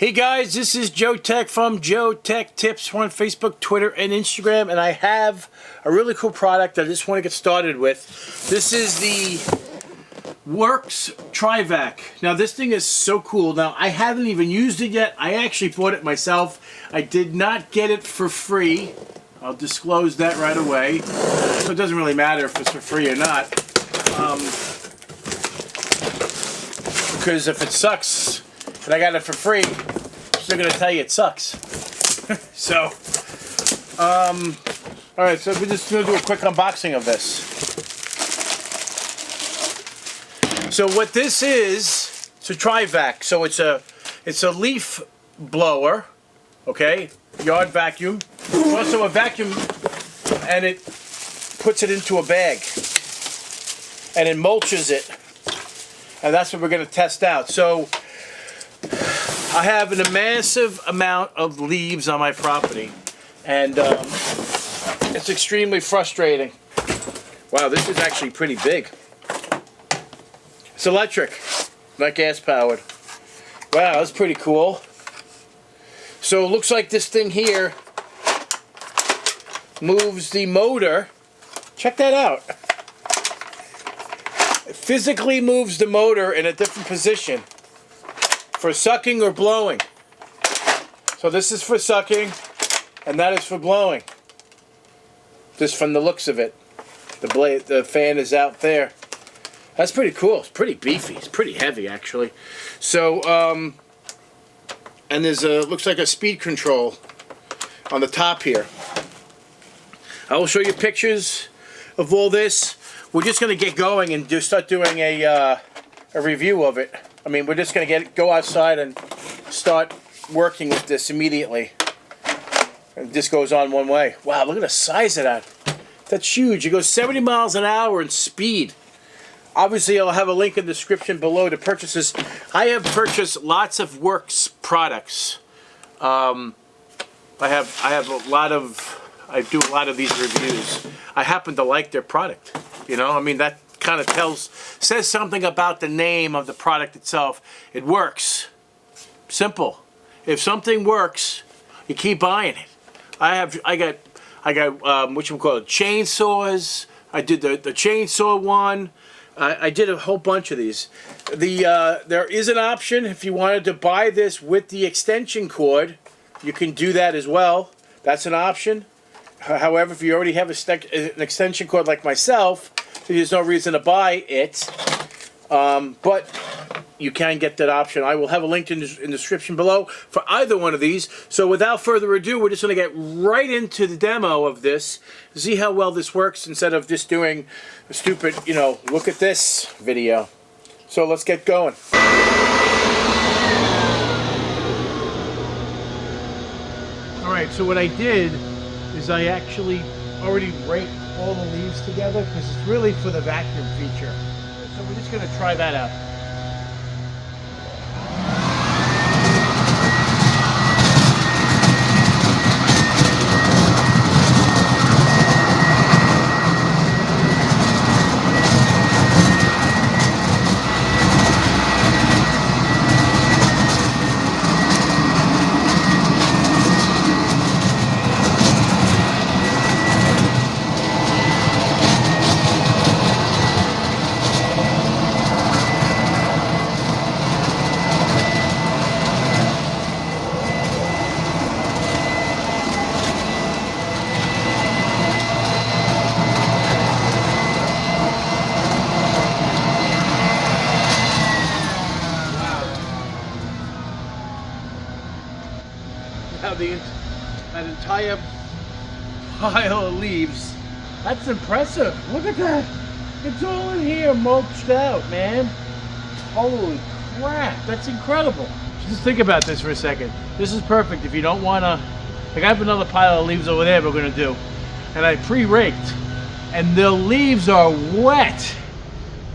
Hey guys, this is Joe Tech from JoeteckTips on Facebook, Twitter, and Instagram, and I have a really cool product I just want to get started with. This is the Worx Trivac. Now this thing is so cool. Now I haven't even used it yet. I actually bought it myself. I did not get it for free. I'll disclose that right away. So it doesn't really matter if it's for free or not. Because if it sucks and I got it for free, I'm still going to tell you it sucks. So, alright, so we're just going to do a quick unboxing of this. So what this is, it's a Trivac. So it's a leaf blower, okay, yard vacuum. It's also a vacuum, and it puts it into a bag, and it mulches it, and that's what we're going to test out. So I have a massive amount of leaves on my property, and it's extremely frustrating. Wow, this is actually pretty big. It's electric, not gas powered. Wow, that's pretty cool. So it looks like this thing here moves the motor. Check that out. It physically moves the motor in a different position for sucking or blowing. So this is for sucking, and that is for blowing. Just from the looks of it. The fan is out there. That's pretty cool. It's pretty beefy. It's pretty heavy, actually. So, and there's looks like a speed control on the top here. I will show you pictures of all this. We're just going to get going and start doing a review of it. I mean, we're just going to go outside and start working with this immediately. And this goes on one way. Wow, look at the size of that. That's huge. It goes 70 miles an hour in speed. Obviously, I'll have a link in the description below to purchase this. I have purchased lots of Worx products. I do a lot of these reviews. I happen to like their product. You know, I mean, that kind of says something about the name of the product itself. It works. Simple. If something works, you keep buying it. I got what you call it, chainsaws. I did the chainsaw one. I did a whole bunch of these. There is an option if you wanted to buy this with the extension cord. You can do that as well. That's an option. However, if you already have an extension cord like myself, there's no reason to buy it. But you can get that option. I will have a link in the description below for either one of these. So without further ado, we're just going to get right into the demo of this. See how well this works instead of just doing a stupid, you know, look at this video. So let's get going. Alright, so what I did is I actually already raked all the leaves together because it's really for the vacuum feature. So we're just going to try that out. That entire pile of leaves. That's impressive. Look at that. It's all in here mulched out, man. Holy crap. That's incredible. Just think about this for a second. This is perfect if you don't want to... Like I have another pile of leaves over there we're going to do. And I pre-raked. And the leaves are wet.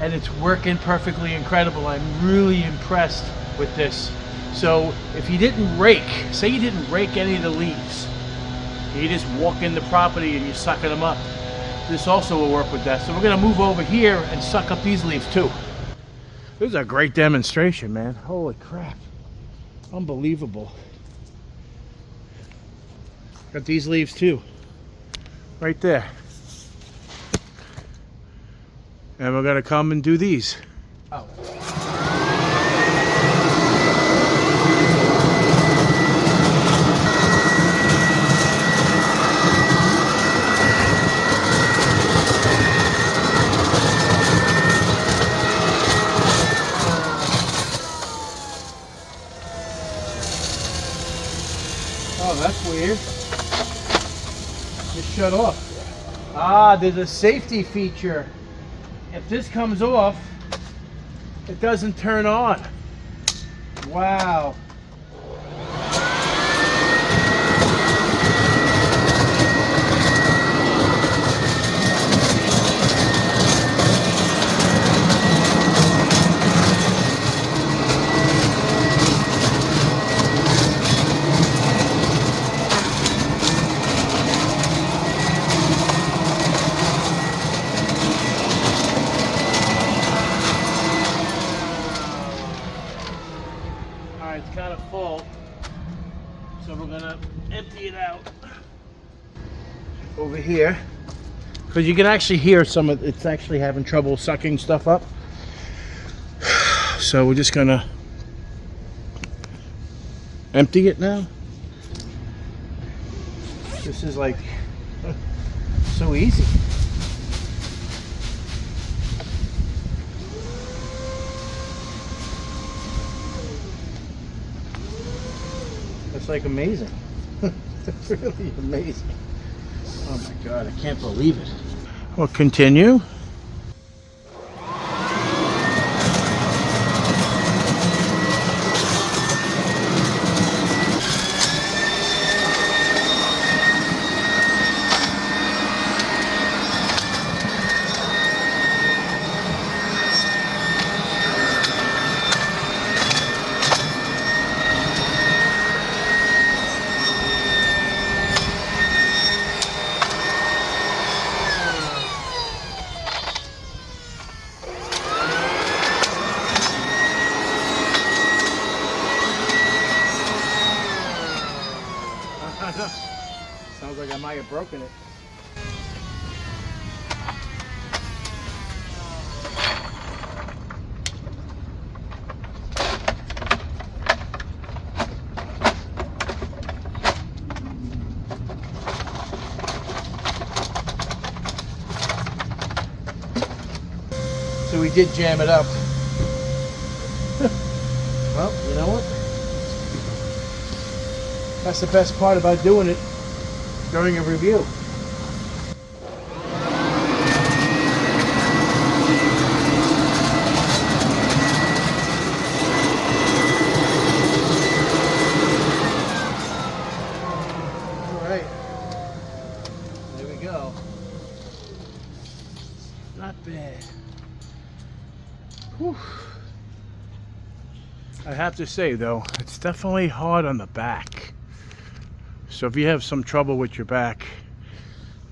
And it's working perfectly incredible. I'm really impressed with this. So if you didn't rake, say you didn't rake any of the leaves, you just walk in the property and you're sucking them up, this also will work with that. So we're going to move over here and suck up these leaves too. This is a great demonstration, man. Holy crap. Unbelievable. Got these leaves too, right there. And we're gonna come and do these. Oh. Oh, that's weird. Just shut off. Ah, there's a safety feature. If this comes off, it doesn't turn on. Wow. It's kind of full, so we're gonna empty it out over here, because you can actually hear some of it's actually having trouble sucking stuff up. So we're just gonna empty it now. This is like so easy. It's like amazing. It's really amazing. Oh my God, I can't believe it. We'll continue. Sounds like I might have broken it. So we did jam it up. Well, you know what? That's the best part about doing it during a review. All right, there we go. Not bad. Whew. I have to say though, it's definitely hard on the back. So if you have some trouble with your back,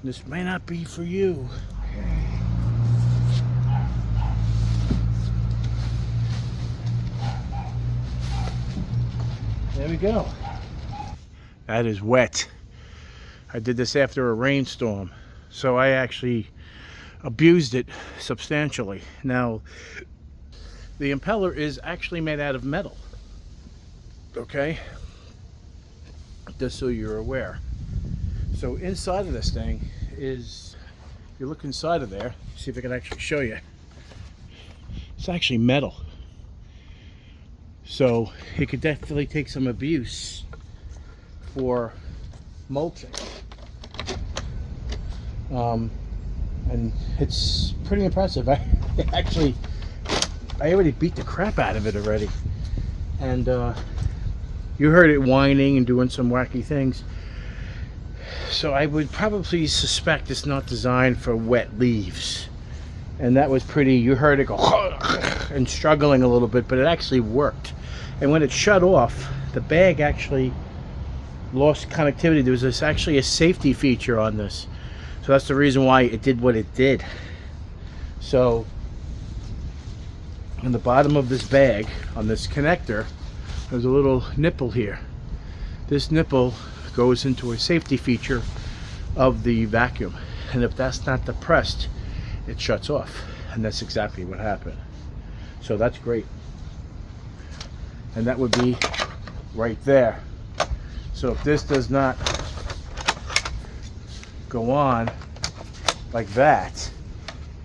this may not be for you. There we go. That is wet. I did this after a rainstorm, so I actually abused it substantially. Now, the impeller is actually made out of metal, okay? Just so you're aware. So inside of this thing is, you look inside of there, see if I can actually show you. It's actually metal. So it could definitely take some abuse for mulching. And it's pretty impressive. I already beat the crap out of it already. And you heard it whining and doing some wacky things. So I would probably suspect it's not designed for wet leaves. And that was pretty, you heard it go and struggling a little bit, but it actually worked. And when it shut off, the bag actually lost connectivity. There was actually a safety feature on this. So that's the reason why it did what it did. So on the bottom of this bag, on this connector, there's a little nipple here. This nipple goes into a safety feature of the vacuum, and if that's not depressed, it shuts off, and that's exactly what happened. So that's great, and that would be right there. So if this does not go on like that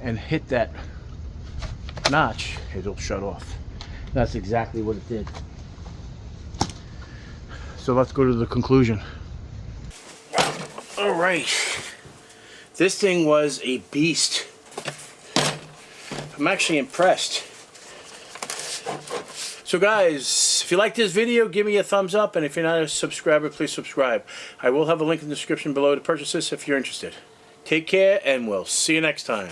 and hit that notch, it'll shut off. That's exactly what it did. So let's go to the conclusion. All right, this thing was a beast. I'm actually impressed. So guys, if you like this video, give me a thumbs up, and if you're not a subscriber, please subscribe. I will have a link in the description below to purchase this if you're interested. Take care, and we'll see you next time.